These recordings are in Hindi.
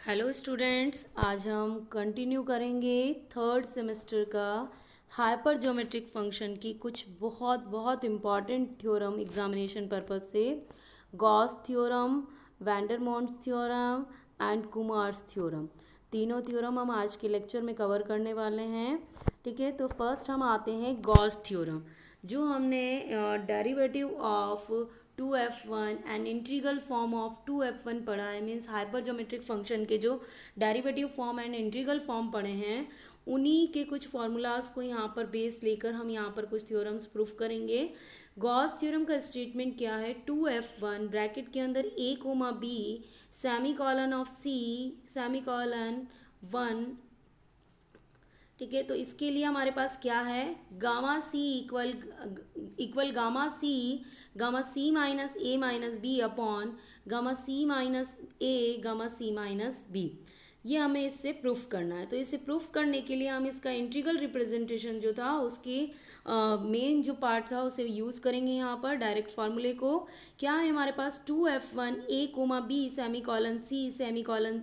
हेलो स्टूडेंट्स, आज हम कंटिन्यू करेंगे थर्ड सेमेस्टर का हाइपर ज्योमेट्रिक फंक्शन की कुछ बहुत बहुत इम्पॉर्टेंट थ्योरम एग्जामिनेशन पर्पस से। Gauss theorem, Vandermonde's theorem and Kummer's theorem, तीनों थ्योरम हम आज के लेक्चर में कवर करने वाले हैं। ठीक है, तो फर्स्ट हम आते हैं गॉस थ्योरम, जो हमने derivative of 2f1 and integral form of 2f1 पढ़ा है। मीन्स हाइपर ज्योमेट्रिक फंक्शन के जो derivative form and integral form पढ़े हैं, उन्हीं के कुछ फार्मूलाज को यहाँ पर बेस लेकर हम यहाँ पर कुछ थ्योरम्स प्रूफ करेंगे। गॉस थ्योरम का स्टेटमेंट क्या है? 2f1 ब्रैकेट के अंदर a comma b semicolon of c semicolon 1। ठीक है, तो इसके लिए हमारे पास क्या है? Gamma C equal gamma C minus A minus B upon gamma C minus A gamma C minus B. ये हमें इससे प्रूफ करना है। तो इसे प्रूफ करने के लिए हम इसका इंटीग्रल रिप्रेजेंटेशन जो था, उसकी मेन जो पार्ट था उसे यूज़ करेंगे यहाँ पर डायरेक्ट फार्मूले को। क्या है हमारे पास? 2f1 a comma B semicolon C semicolon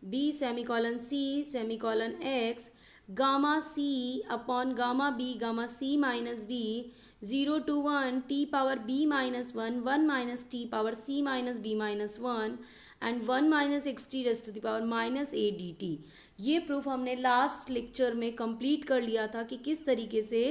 B semicolon C semicolon X gamma C upon gamma B gamma C minus B 0 to 1 T power B minus 1 minus T power C minus B minus 1 and 1 minus X T raised to the power minus A D T. ये प्रूफ हमने लास्ट लेक्चर में कंप्लीट कर लिया था कि किस तरीके से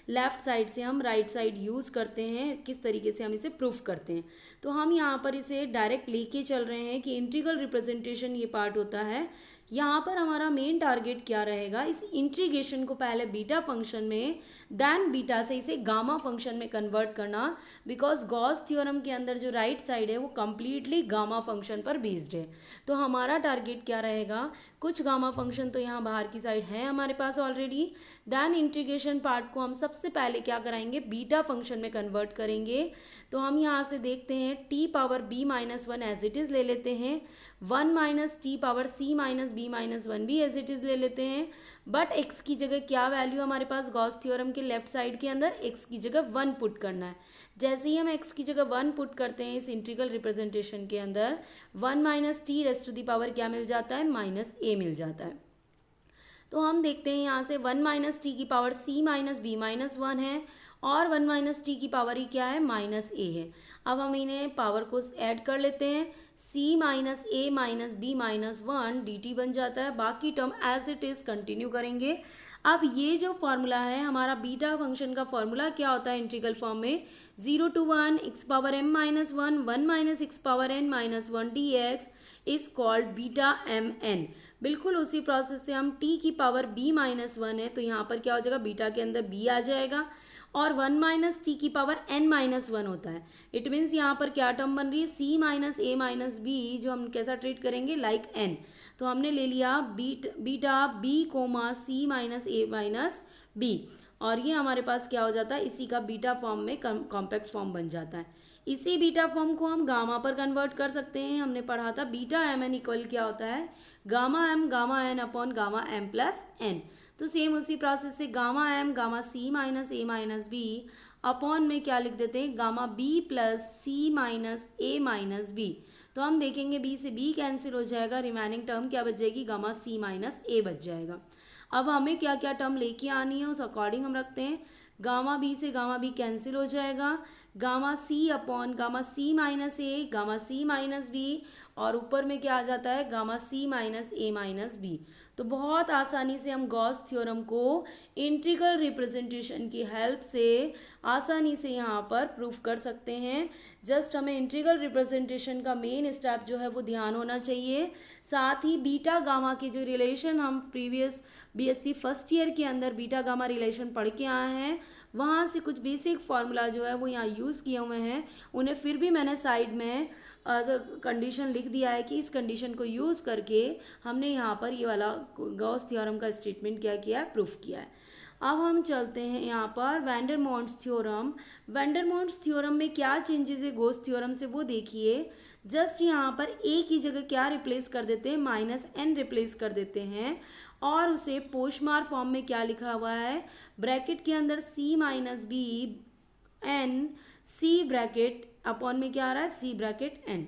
लेफ्ट साइड से हम राइट साइड यूज़ करते हैं, किस तरीके से हम इसे प्रूफ करते हैं। तो हम यहाँ पर इसे डायरेक्ट लेके चल रहे हैं कि इंटीग्रल रिप्रेजेंटेशन ये पार्ट होता है। यहाँ पर हमारा मेन टारगेट क्या रहेगा? इस इंटीग्रेशन को पहले बीटा फंक्शन में, देन बीटा से इसे गामा फंक्शन में कन्वर्ट करना। बिकॉज गॉस थ्योरम के अंदर जो राइट साइड है वो कम्प्लीटली गामा फंक्शन पर बेस्ड है। तो हमारा टारगेट क्या रहेगा? कुछ गामा फंक्शन तो यहाँ बाहर की साइड है हमारे पास ऑलरेडी। देन इंटीग्रेशन पार्ट को हम सबसे पहले क्या कराएंगे? बीटा फंक्शन में कन्वर्ट करेंगे। तो हम यहाँ से देखते हैं T power B minus 1 as it is ले लेते हैं, 1 minus T power C minus B minus 1 भी एज इट इज़ ले लेते हैं। बट एक्स की जगह क्या वैल्यू हमारे पास गॉस थ्योरम के लेफ्ट साइड के अंदर? एक्स की जगह 1 पुट करना है। जैसे ही हम एक्स की जगह 1 पुट करते हैं इस इंटीग्रल रिप्रेजेंटेशन के अंदर, 1 minus T raised to the power क्या मिल जाता है? माइनस ए मिल जाता है। तो हम देखते हैं यहाँ से 1 माइनस टी की power C minus B minus 1 है और 1 माइनस टी की पावर ही क्या है? माइनस ए है। अब हम इन्हें पावर को ऐड कर लेते हैं, C minus A minus B minus 1 D T बन जाता है। बाकी term as it is continue करेंगे। अब ये जो फॉर्मूला है हमारा बीटा फंक्शन का फॉर्मूला क्या होता है इंटीग्रल फॉर्म में? 0 to 1 X power M minus 1 minus X power N minus 1 D X is called beta M N. बिल्कुल उसी प्रोसेस से हम t की पावर b माइनस 1 है तो यहाँ पर क्या हो जाएगा? बीटा के अंदर b आ जाएगा और 1 माइनस टी की पावर n माइनस 1 होता है। इट मीन्स यहाँ पर क्या टर्म बन रही है? c minus A minus B, जो हम कैसा ट्रीट करेंगे? Like n। तो हमने ले लिया beta b comma C minus A minus B, और ये हमारे पास क्या हो जाता है? इसी का बीटा फॉर्म में कॉम्पैक्ट फॉर्म बन जाता है। इसी बीटा फॉर्म को हम गामा पर कन्वर्ट कर सकते हैं। हमने पढ़ा था बीटा एम एन इक्वल क्या होता है? Gamma N upon gamma M plus N. तो सेम उसी प्रोसेस से gamma M gamma C minus A minus B upon में क्या लिख देते हैं? Gamma B plus C minus A minus B. तो हम देखेंगे बी से बी कैंसिल हो जाएगा, रिमेनिंग टर्म क्या बच जाएगी? गामा सी माइनस ए बच जाएगा। अब हमें क्या क्या टर्म लेके आनी है उस अकॉर्डिंग हम रखते हैं। गामा बी से गामा बी कैंसिल हो जाएगा, gamma C upon gamma C minus ए गामा सी माइनस बी, और ऊपर में क्या आ जाता है? Gamma C minus A minus B. तो बहुत आसानी से हम गॉस थ्योरम को इंटीग्रल रिप्रेजेंटेशन की हेल्प से आसानी से यहाँ पर प्रूफ कर सकते हैं। जस्ट हमें इंटीग्रल रिप्रेजेंटेशन का मेन स्टेप जो है वो ध्यान होना चाहिए। साथ ही बीटा गामा के जो रिलेशन हम प्रीवियस बीएससी फर्स्ट ईयर के अंदर बीटा गामा रिलेशन पढ़ के आए हैं, वहाँ से कुछ बेसिक फार्मूला जो है वो यहाँ यूज़ किए हुए हैं। उन्हें फिर भी मैंने साइड में कंडीशन लिख दिया है कि इस कंडीशन को यूज़ करके हमने यहाँ पर ये वाला गॉस थ्योरम का स्टेटमेंट क्या किया है? प्रूफ किया है। अब हम चलते हैं यहाँ पर वैंडरमॉन्ट्स थ्योरम। वैंडरमॉन्ट्स थ्योरम में क्या चेंजेस है गॉस थ्योरम से वो देखिए। जस्ट यहाँ पर a की जगह क्या रिप्लेस कर देते हैं? माइनस n रिप्लेस कर देते हैं, और उसे पोस्टमार्क फॉर्म में क्या लिखा हुआ है? ब्रैकेट के अंदर c minus B N C bracket upon में क्या आ रहा है? c bracket n।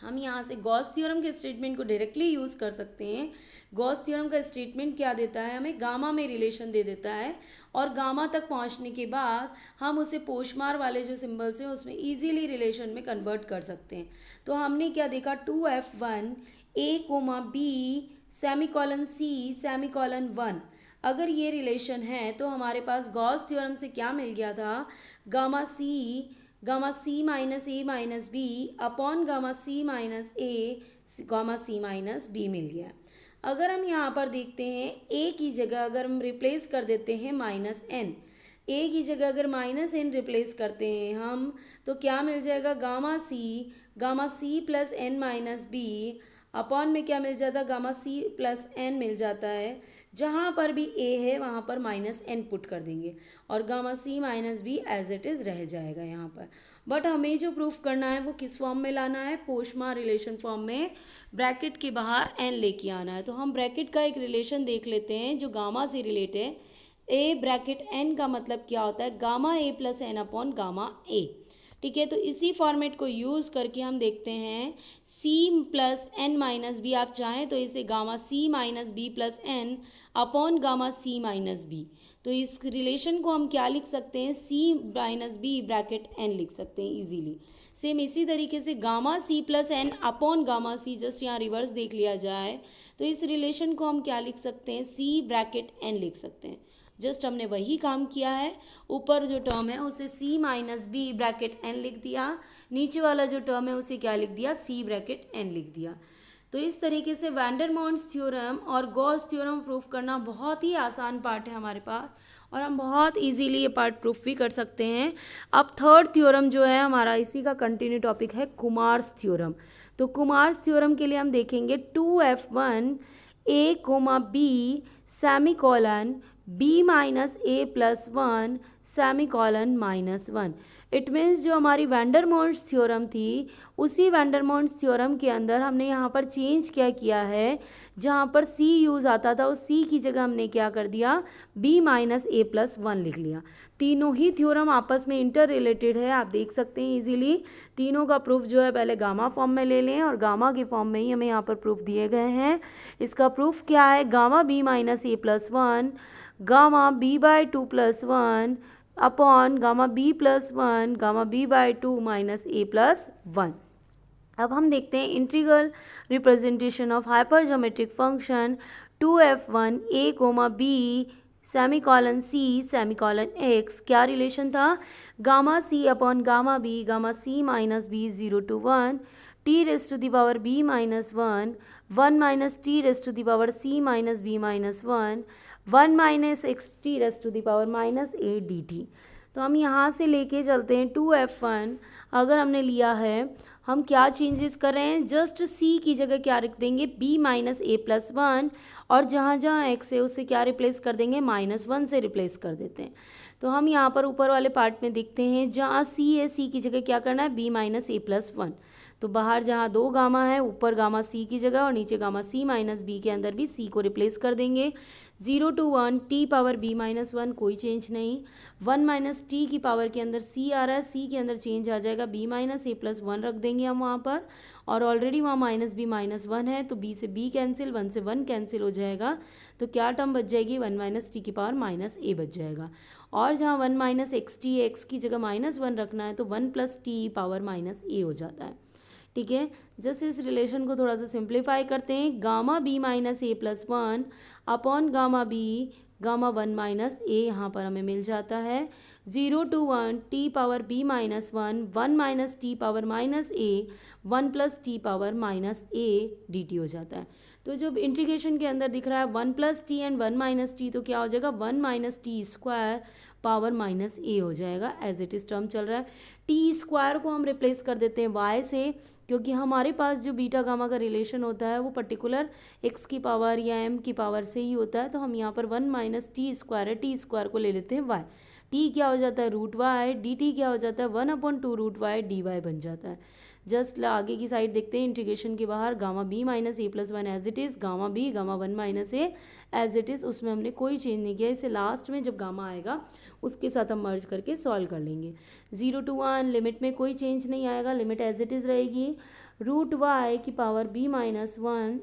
हम यहाँ से गॉस थ्योरम के स्टेटमेंट को डायरेक्टली यूज़ कर सकते हैं। गॉस थ्योरम का स्टेटमेंट क्या देता है, हमें गामा में रिलेशन दे देता है और गामा तक पहुँचने के बाद हम उसे पोस्टमार वाले जो सिंबल्स हैं उसमें इजीली रिलेशन में कन्वर्ट कर सकते हैं। तो हमने क्या देखा, 2F1 A, B semicolon C semicolon 1, अगर ये रिलेशन है तो हमारे पास गॉस थ्योरम से क्या मिल गया था, gamma C minus A minus B upon gamma C minus A gamma C minus B मिल गया। अगर हम यहाँ पर देखते हैं A की जगह अगर हम रिप्लेस कर देते हैं माइनस n, A की जगह अगर माइनस n रिप्लेस करते हैं हम तो क्या मिल जाएगा, gamma C plus n minus B upon में क्या मिल जाता है, गामा C प्लस n मिल जाता है। जहाँ पर भी A है वहाँ पर माइनस n पुट कर देंगे और gamma C minus B as it is रह जाएगा यहाँ पर। बट हमें जो प्रूफ करना है वो किस फॉर्म में लाना है, पोस्टमार रिलेशन फॉर्म में ब्रैकेट के बाहर n लेके आना है। तो हम ब्रैकेट का एक रिलेशन देख लेते हैं जो गामा से रिलेट है। A ब्रैकेट n का मतलब क्या होता है, gamma A plus n upon gamma A। ठीक है, तो इसी फॉर्मेट को यूज़ करके हम देखते हैं C plus n minus B, आप चाहें तो इसे gamma C minus B plus n upon gamma C minus B. तो इस रिलेशन को हम क्या लिख सकते हैं, C minus B bracket n लिख सकते हैं इजीली। सेम इसी तरीके से gamma C plus n upon gamma C, just यहाँ रिवर्स देख लिया जाए तो इस रिलेशन को हम क्या लिख सकते हैं, C ब्रैकेट n लिख सकते हैं। जस्ट हमने वही काम किया है, ऊपर जो टर्म है उसे C minus B bracket n लिख दिया, नीचे वाला जो टर्म है उसे क्या लिख दिया, C ब्रैकेट n लिख दिया। तो इस तरीके से वैंडरमॉन्ट्स थ्योरम और गॉस थ्योरम प्रूफ करना बहुत ही आसान पार्ट है हमारे पास और हम बहुत इजीली ये पार्ट प्रूफ भी कर सकते हैं। अब थर्ड थ्योरम जो है हमारा इसी का कंटिन्यू टॉपिक है, कुमार्स थ्योरम। तो कुमार्स थ्योरम के लिए हम देखेंगे 2F1 A, B semicolon B minus A plus 1 semicolon minus 1। It means जो हमारी वैंडरमॉन्ट्स थ्योरम थी उसी वैंडरमॉन्ट्स थ्योरम के अंदर हमने यहाँ पर चेंज क्या किया है, जहाँ पर C यूज़ आता था उस C की जगह हमने क्या कर दिया, B माइनस A प्लस 1 लिख लिया। तीनों ही थ्योरम आपस में इंटर रिलेटेड है, आप देख सकते हैं इजीली। तीनों का प्रूफ जो है पहले गामा फॉर्म में ले लें और गामा के फॉर्म में ही हमें यहाँ पर प्रूफ दिए गए हैं। इसका प्रूफ क्या है, gamma B minus A plus 1 gamma B by 2 plus 1 upon gamma B plus 1 gamma B by 2 minus A plus 1। अब हम देखते हैं integral representation of hypergeometric function 2F1 A, B semicolon C semicolon X। क्या रिलेशन था, gamma C upon gamma B gamma C minus B 0 to 1 t raised to the power B minus 1 minus t raised to the power C minus B minus 1 minus x t raised to the power minus A dt। तो हम यहाँ से लेके चलते हैं 2F1, अगर हमने लिया है हम क्या चेंजेस कर रहे हैं, जस्ट C की जगह क्या रख देंगे, B माइनस A प्लस 1 और जहाँ जहाँ x है उससे क्या रिप्लेस कर देंगे, माइनस 1 से रिप्लेस कर देते हैं। तो हम यहाँ पर ऊपर वाले पार्ट में देखते हैं जहाँ C है C की जगह क्या करना है, B माइनस A प्लस 1। तो बाहर जहाँ दो गामा है ऊपर गामा C की जगह और नीचे गामा C माइनस B के अंदर भी C को रिप्लेस कर देंगे। 0 to 1 t power B minus 1 कोई चेंज नहीं, 1 माइनस t की पावर के अंदर C आ रहा है, C के अंदर चेंज आ जाएगा, B माइनस A प्लस 1 रख देंगे हम वहाँ पर और ऑलरेडी वहाँ माइनस B माइनस 1 है तो B से B कैंसिल, 1 से 1 कैंसिल हो जाएगा। तो क्या टर्म बच जाएगी, 1 माइनस t की पावर माइनस A बच जाएगा। और जहाँ 1 माइनस एक्स टी, एक्स की जगह माइनस 1 रखना है तो 1 plus T power minus A हो जाता है। ठीक है, जस्ट इस रिलेशन को थोड़ा सा सिंप्लीफाई करते हैं, gamma B minus A plus 1 upon gamma B gamma 1 minus A यहाँ पर हमें मिल जाता है। 0 to 1 t power B minus 1 minus t power minus A 1 plus t power minus A dt हो जाता है। तो जब इंटीग्रेशन के अंदर दिख रहा है 1 plus T and 1 minus T तो क्या हो जाएगा, 1 minus T square power minus A हो जाएगा, एज इट इज टर्म चल रहा है। टी स्क्वायर को हम रिप्लेस कर देते हैं y से, क्योंकि हमारे पास जो बीटा गामा का रिलेशन होता है वो पर्टिकुलर x की पावर या m की पावर से ही होता है। तो हम यहाँ पर 1 माइनस टी स्क्वायर है, टी स्क्वायर को ले लेते हैं y, t क्या हो जाता है रूट y, dt क्या हो जाता है 1/2 रूट y dy बन जाता है। जस्ट आगे की साइड देखते हैं, इंटीग्रेशन के बाहर gamma b minus A plus 1 as it is, gamma b gamma 1 minus A as it is, उसमें हमने कोई चेंज नहीं किया। इसे लास्ट में जब गामा आएगा उसके साथ हम मर्ज करके सॉल्व कर लेंगे। 0 to 1 लिमिट में कोई चेंज नहीं आएगा, लिमिट एज इट इज़ रहेगी। रूट वाई की power b minus one,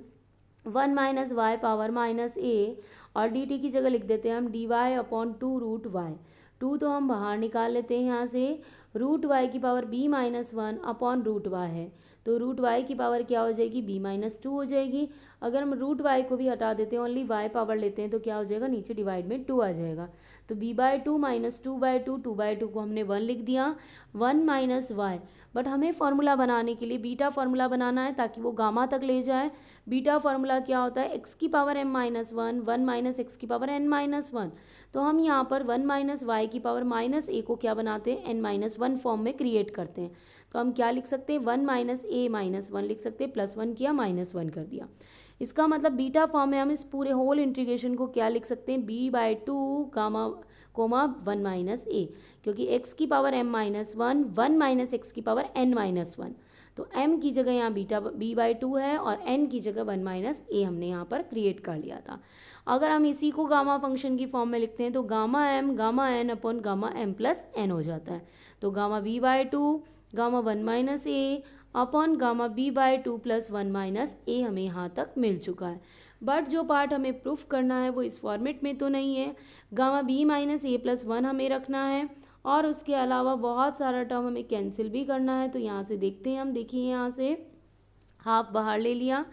one minus Y power minus A, और डी टी की जगह लिख देते हैं हम D Y upon two root Y. Two तो हम बाहर निकाल लेते हैं यहाँ से, रूट वाई की power b minus one upon root Y है, तो रूट वाई की पावर क्या हो जाएगी, b माइनस टू हो जाएगी। अगर हम रूट वाई को भी हटा देते हैं, ओनली y पावर लेते हैं, तो क्या हो जाएगा, नीचे डिवाइड में 2 आ जाएगा। तो b by to minus two by two, two by two को हमने 1 लिख दिया, 1 माइनस वाई। बट हमें फार्मूला बनाने के लिए बीटा फार्मूला बनाना है ताकि वो गामा तक ले जाए। बीटा फार्मूला क्या होता है, x की power m minus one, one minus X की पावर n माइनस वन। तो हम यहाँ पर 1 माइनस वाई की पावर माइनस ए को क्या बनाते हैं, n माइनस वन फॉर्म में क्रिएट करते हैं। तो हम क्या लिख सकते हैं, 1 माइनस ए माइनस वन लिख सकते हैं, प्लस वन किया माइनस वन कर दिया। इसका मतलब बीटा फॉर्म में हम इस पूरे होल इंटीग्रेशन को क्या लिख सकते हैं, b by two gamma comma 1 minus A, क्योंकि x की power m minus one, one minus X की पावर n माइनस वन। तो m की जगह यहाँ बीटा b बाई टू है और n की जगह 1 माइनस ए हमने यहाँ पर क्रिएट कर लिया था। अगर हम इसी को गामा फंक्शन की फॉर्म में लिखते हैं तो gamma m gamma n upon gamma m plus n हो जाता है। तो gamma b by two gamma 1 minus A upon gamma b by two plus 1 minus A हमें यहाँ तक मिल चुका है। बट जो पार्ट हमें प्रूफ करना है वो इस फॉर्मेट में तो नहीं है, गामा b माइनस ए प्लस वन हमें रखना है और उसके अलावा बहुत सारा टर्म हमें कैंसिल भी करना है। तो यहाँ से देखते हैं हम, देखिए यहाँ से हाफ बाहर ले लिया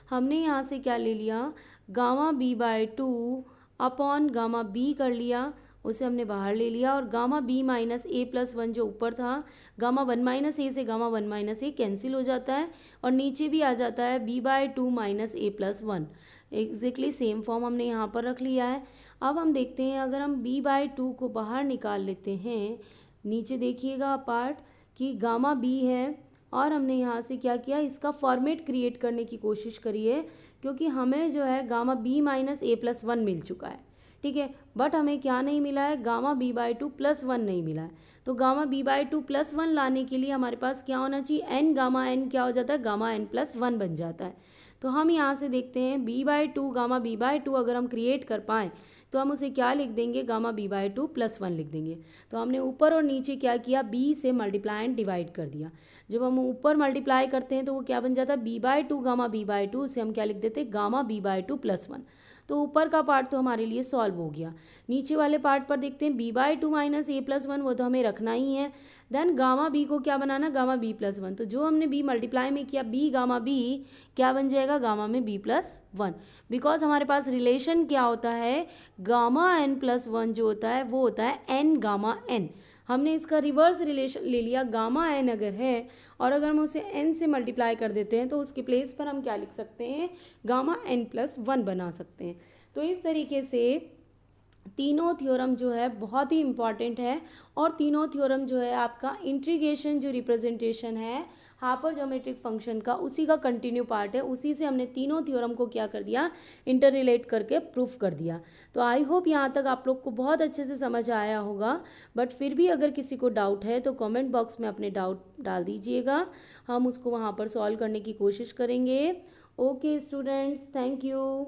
हमने, यहाँ से क्या ले लिया, gamma b by two upon gamma b कर लिया, उसे हमने बाहर ले लिया, और गामा b माइनस ए प्लस वन जो ऊपर था, गामा 1 माइनस ए से गामा 1 माइनस ए कैंसिल हो जाता है और नीचे भी आ जाता है b by to minus A plus one. Exactly same form हमने यहाँ पर रख लिया है। अब हम देखते हैं, अगर हम b बाई टू को बाहर निकाल लेते हैं, नीचे देखिएगा पार्ट कि गामा b है और हमने यहाँ से क्या किया, इसका फॉर्मेट क्रिएट करने की कोशिश करी है, क्योंकि हमें जो है गामा b माइनस ए प्लस वन मिल चुका है, ठीक है। बट हमें क्या नहीं मिला है, gamma b by two plus one नहीं मिला है। तो gamma b by two plus one लाने के लिए हमारे पास क्या होना चाहिए, n गामा n क्या हो जाता है, गामा n प्लस वन बन जाता है। तो हम यहाँ से देखते हैं b by two gamma b by to अगर हम क्रिएट कर पाएँ तो हम उसे क्या लिख देंगे, gamma b by two plus one लिख देंगे। तो हमने ऊपर और नीचे क्या किया, b से मल्टीप्लाई एंड डिवाइड कर दिया। जब हम ऊपर मल्टीप्लाई करते हैं तो वो क्या बन जाता है, b by two gamma b by to, उसे हम क्या लिख देते हैं, gamma b by two plus one. तो ऊपर का पार्ट तो हमारे लिए सॉल्व हो गया। नीचे वाले पार्ट पर देखते हैं b by to minus A plus one, वो तो हमें रखना ही है। देन गामा b को क्या बनाना, गामा b प्लस वन। तो जो हमने b मल्टीप्लाई में किया, b गामा b क्या बन जाएगा, गामा में b प्लस वन। बिकॉज हमारे पास रिलेशन क्या होता है, गामा n प्लस वन जो होता है वो होता है n गामा n। हमने इसका रिवर्स रिलेशन ले लिया, गामा n अगर है और अगर हम उसे n से मल्टीप्लाई कर देते हैं तो उसके प्लेस पर हम क्या लिख सकते हैं, गामा n प्लस वन बना सकते हैं। तो इस तरीके से तीनों थ्योरम जो है बहुत ही इम्पॉर्टेंट है और तीनों थ्योरम जो है आपका इंटीग्रेशन जो रिप्रेजेंटेशन है हाइपर ज्योमेट्रिक फंक्शन का, उसी का कंटिन्यू पार्ट है। उसी से हमने तीनों थ्योरम को क्या कर दिया, इंटर रिलेट करके प्रूफ कर दिया। तो आई होप यहाँ तक आप लोग को बहुत अच्छे से समझ आया होगा। बट फिर भी अगर किसी को डाउट है तो कमेंट बॉक्स में अपने डाउट डाल दीजिएगा, हम उसको वहाँ पर सॉल्व करने की कोशिश करेंगे। Okay students, thank you.